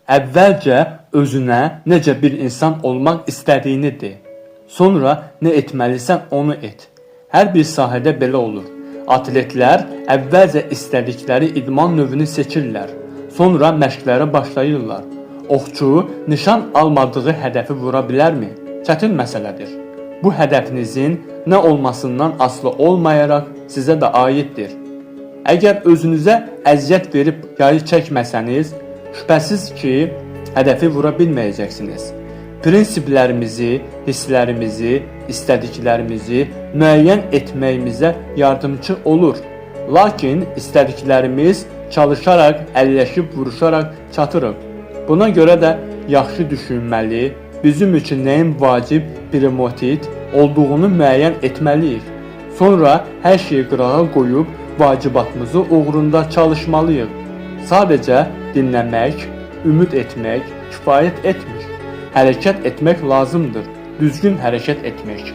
Əvvəlcə özünə necə bir insan olmaq istədiyini de. Sonra nə etməlisən onu et. Hər bir sahədə belə olur. Atletlər əvvəlcə istədikləri idman növünü seçirlər. Sonra məşqlərə başlayırlar. Oxçu nişan almadığı hədəfi vura bilərmi? Çətin məsələdir. Bu hədəfinizin nə olmasından asılı olmayaraq sizə də aiddir. Əgər özünüzə əziyyət verib yayı çəkməsəniz, şübhəsiz ki, hədəfi vura bilməyəcəksiniz. Prinsiplərimizi, hisslərimizi, istədiklərimizi müəyyən etməyimizə yardımcı olur. Lakin istədiklərimiz çalışaraq, əlləşib vuruşaraq çatırıq. Buna görə də yaxşı düşünməli, bizim üçün nəyin vacib, prioritet olduğunu müəyyən etməliyik. Sonra hər şeyi qırağa qoyub vacibatımızı uğrunda çalışmalıyıq. Sadəcə dinləmək, ümid etmək kifayət etmir. Hərəkət etmək lazımdır. Düzgün hərəkət etmək.